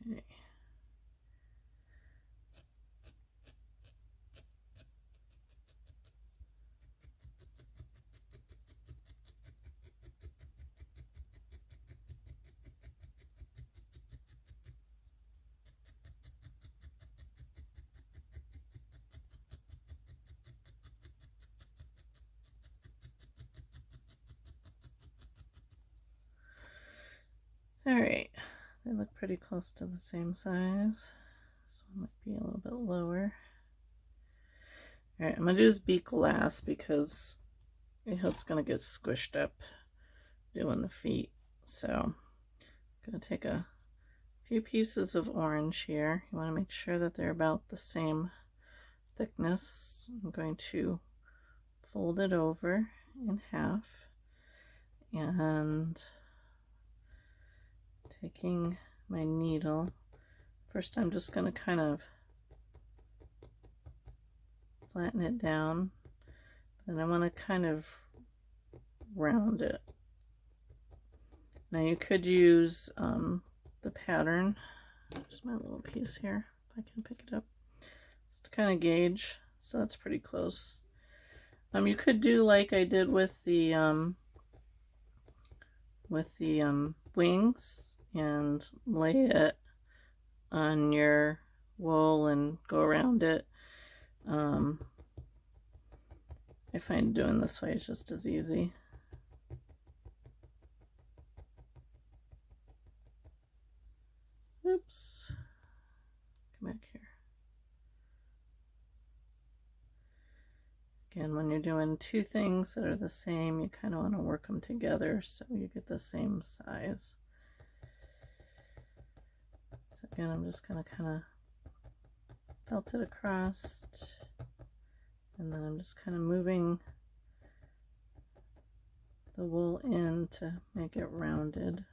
Okay. All right, they look pretty close to the same size. This one might be a little bit lower. All right, I'm gonna do his beak last because it's gonna get squished up doing the feet. So I'm gonna take a few pieces of orange here. You want to make sure that they're about the same thickness. I'm going to fold it over in half and taking my needle, first I'm just going to kind of flatten it down, then I want to kind of round it. Now you could use the pattern. There's my little piece here, if I can pick it up, just to kind of gauge. So that's pretty close. You could do like I did with the wings and lay it on your wool and go around it. I find doing this way is just as easy. Oops. Come back here. Again, when you're doing two things that are the same, you kind of want to work them together so you get the same size. So again, I'm just going to kind of felt it across, and then I'm just kind of moving the wool in to make it rounded.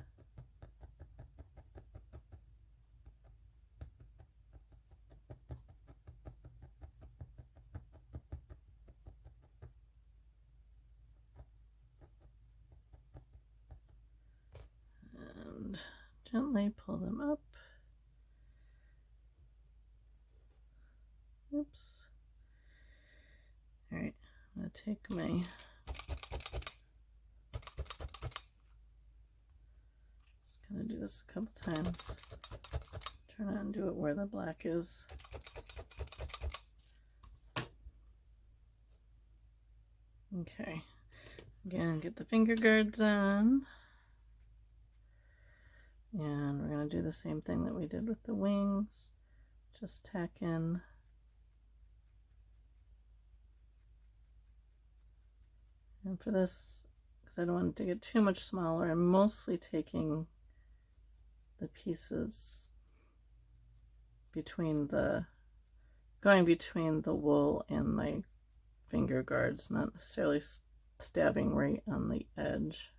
And gently pull them up. Oops. All right, I'm going to take my gonna do this a couple times. Turn on and do it where the black is. Okay, again, get the finger guards on. And we're gonna do the same thing that we did with the wings. Just tack in and for this, because I don't want it to get too much smaller, I'm mostly taking the pieces going between the wool and my finger guards, not necessarily stabbing right on the edge.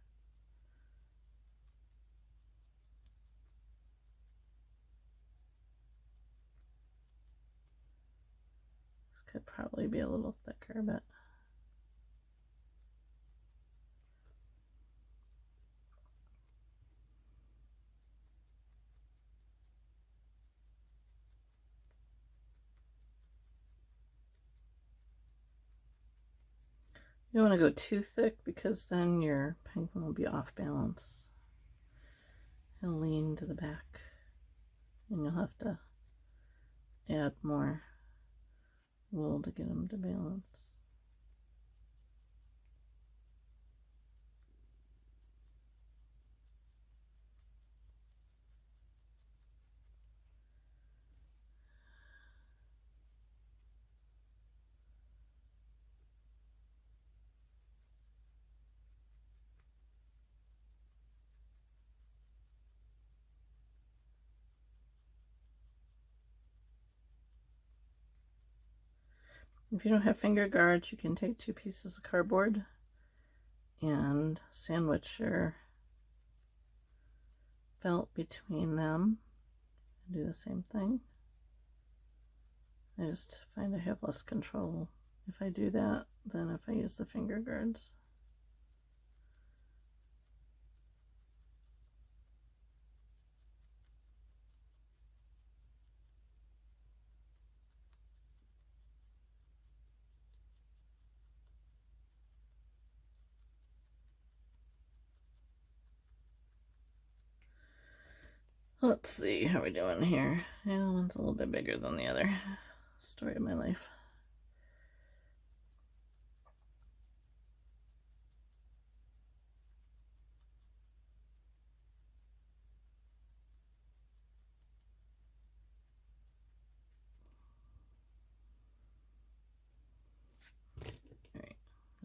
This could probably be a little thicker, but you don't want to go too thick because then your penguin will be off balance. He'll lean to the back and you'll have to add more wool to get him to balance. If you don't have finger guards, you can take 2 pieces of cardboard and sandwich your felt between them and do the same thing. I just find I have less control if I do that than if I use the finger guards. Let's see how we're doing here. Yeah, one's a little bit bigger than the other. Story of my life.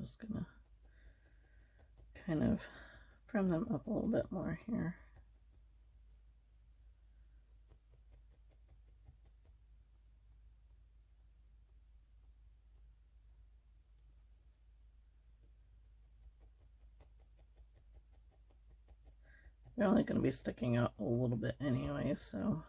just gonna kind of firm them up a little bit more here. They're only going to be sticking out a little bit anyway, so.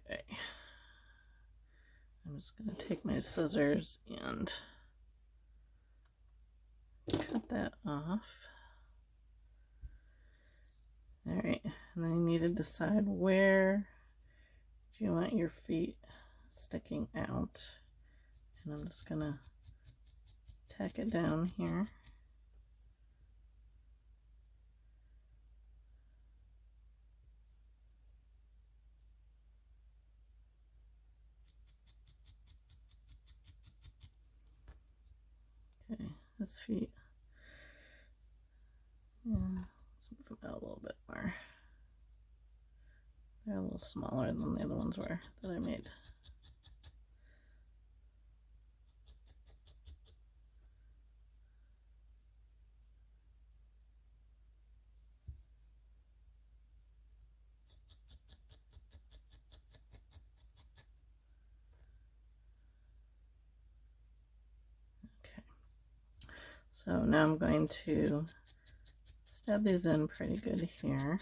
Okay. I'm just going to take my scissors and cut that off. All right, and then you need to decide where do you want your feet sticking out. And I'm just going to tack it down here. Okay, his feet. Yeah, let's move them out a little bit more. They're a little smaller than the other ones were that I made. Okay, so now I'm going to stab these in pretty good here.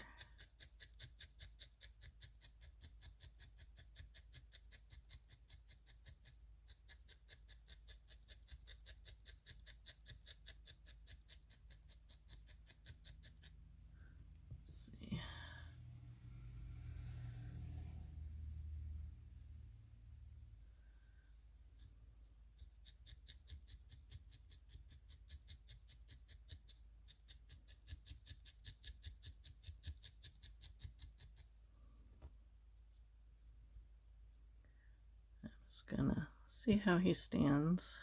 Gonna see how he stands.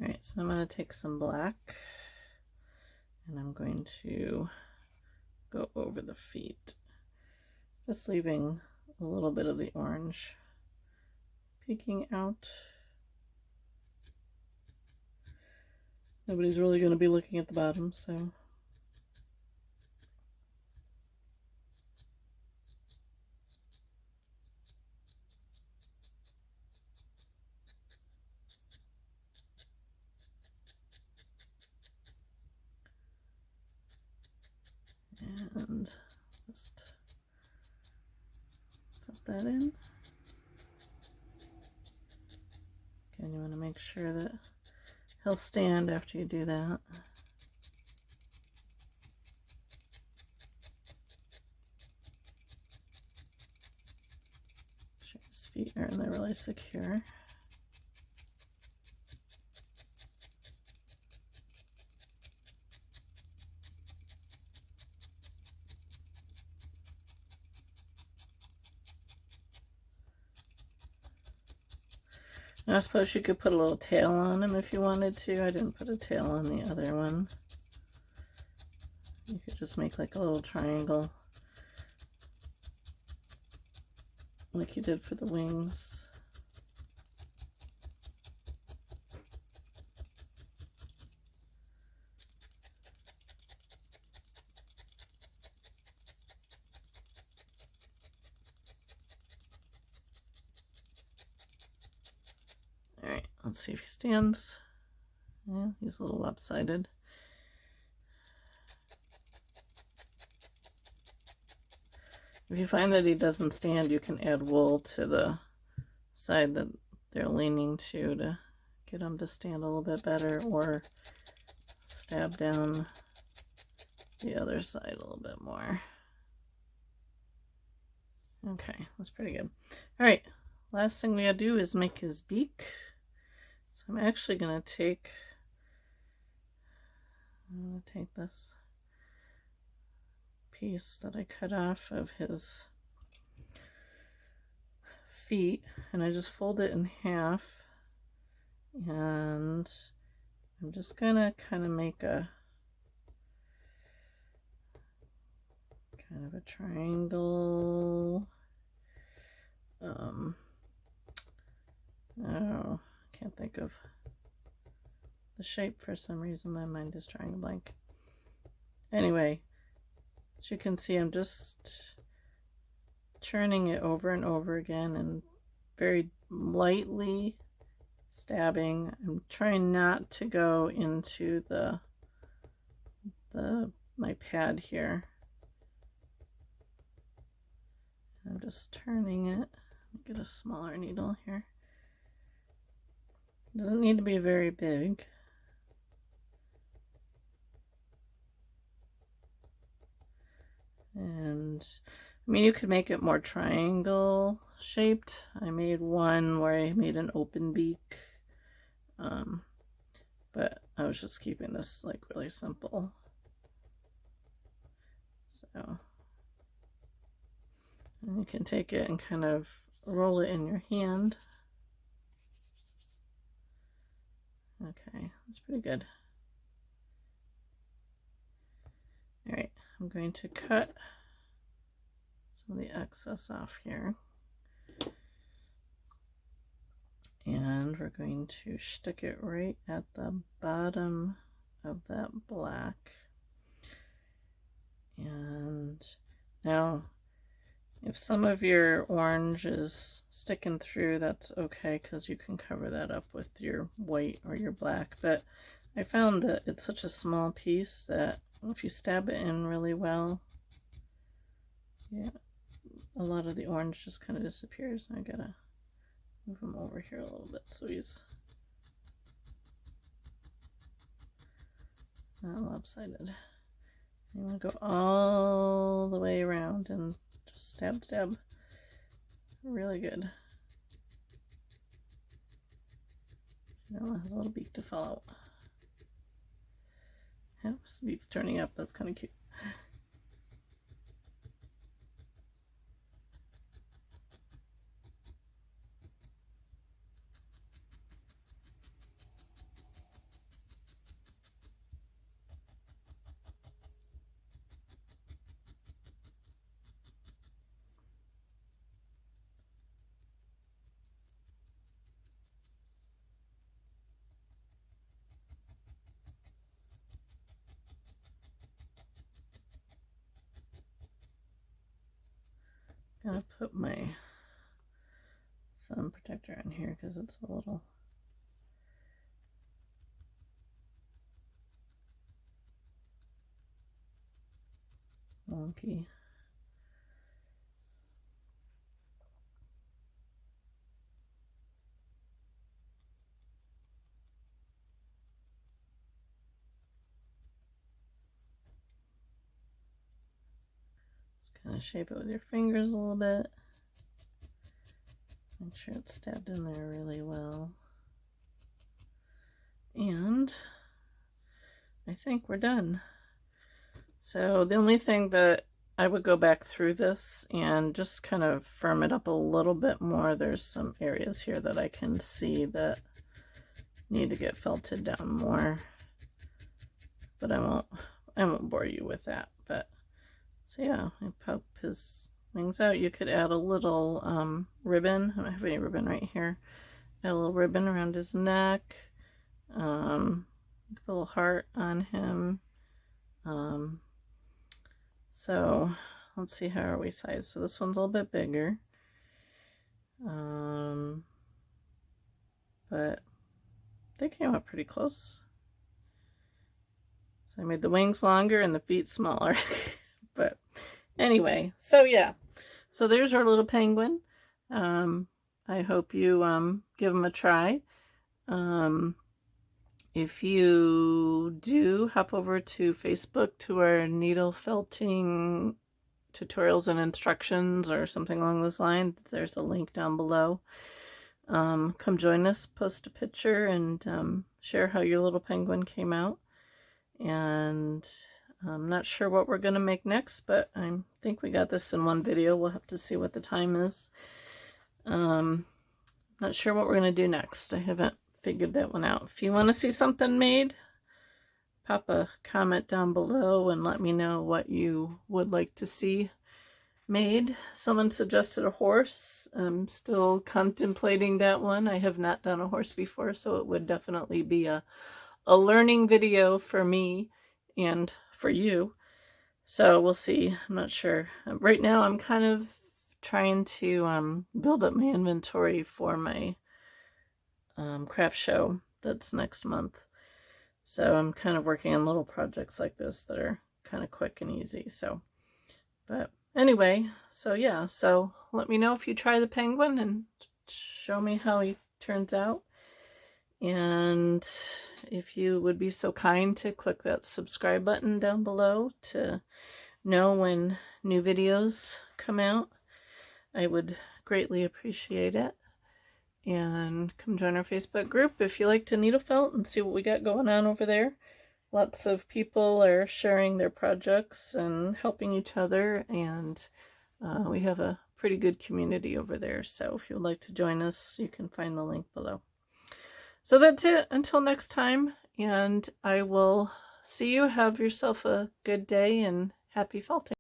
All right, so I'm going to take some black and I'm going to go over the feet, just leaving a little bit of the orange peeking out. Nobody's really going to be looking at the bottom, so. And just put that in. Again, you want to make sure that he'll stand after you do that. Make sure his feet are in there really secure. I suppose you could put a little tail on him if you wanted to. I didn't put a tail on the other one. You could just make like a little triangle like you did for the wings. Alright, let's see if he stands. Yeah, he's a little lopsided. If you find that he doesn't stand, you can add wool to the side that they're leaning to get him to stand a little bit better, or stab down the other side a little bit more. Okay, that's pretty good. All right, last thing we gotta do is make his beak. So I'm actually gonna take this piece that I cut off of his feet, and I just fold it in half, and I'm just gonna kind of make a kind of a triangle. Oh, can't think of the shape for some reason. My mind is drawing a blank. Anyway, as you can see, I'm just turning it over and over again and very lightly stabbing. I'm trying not to go into my pad here. I'm just turning it. Get a smaller needle here. It doesn't need to be very big. And I mean, you could make it more triangle shaped. I made one where I made an open beak, but I was just keeping this like really simple. So, and you can take it and kind of roll it in your hand. Okay, that's pretty good. All right, I'm going to cut some of the excess off here. And we're going to stick it right at the bottom of that black. And now, if some of your orange is sticking through, that's okay, because you can cover that up with your white or your black. But I found that it's such a small piece that if you stab it in really well, yeah, a lot of the orange just kind of disappears. I gotta move him over here a little bit so he's not lopsided. You want to go all the way around and just stab, stab. Really good. Now it has a little beak to fall out. Oops, beak's turning up. That's kind of cute. I'm gonna put my sun protector on here because it's a little wonky. Just kind of shape it with your fingers a little bit. Make sure it's stabbed in there really well. And I think we're done. So the only thing that I would go back through this and just kind of firm it up a little bit more. There's some areas here that I can see that need to get felted down more, but I won't bore you with that. But so yeah, I pop his wings out. You could add a little ribbon. I don't have any ribbon right here. Add a little ribbon around his neck. Put a little heart on him. So let's see, how are we sized? So this one's a little bit bigger. But they came up pretty close. So I made the wings longer and the feet smaller. But anyway, so yeah. So there's our little penguin. I hope you give them a try. If you do, hop over to Facebook to our needle felting tutorials and instructions or something along those lines. There's a link down below. Come join us, post a picture, and share how your little penguin came out. And I'm not sure what we're going to make next, but I think we got this in one video. We'll have to see what the time is. Not sure what we're going to do next. I haven't figured that one out. If you want to see something made, pop a comment down below and let me know what you would like to see made. Someone suggested a horse. I'm still contemplating that one. I have not done a horse before, so it would definitely be a learning video for me and for you. So we'll see. I'm not sure. Right now I'm kind of trying to build up my inventory for my craft show that's next month. So I'm kind of working on little projects like this that are kind of quick and easy. So, but anyway, so yeah, so let me know if you try the penguin and show me how he turns out. And if you would be so kind to click that subscribe button down below to know when new videos come out, I would greatly appreciate it. And come join our Facebook group if you like to needle felt and see what we got going on over there. Lots of people are sharing their projects and helping each other, and we have a pretty good community over there. So if you would like to join us, you can find the link below. So that's it. Until next time, and I will see you. Have yourself a good day and happy felting.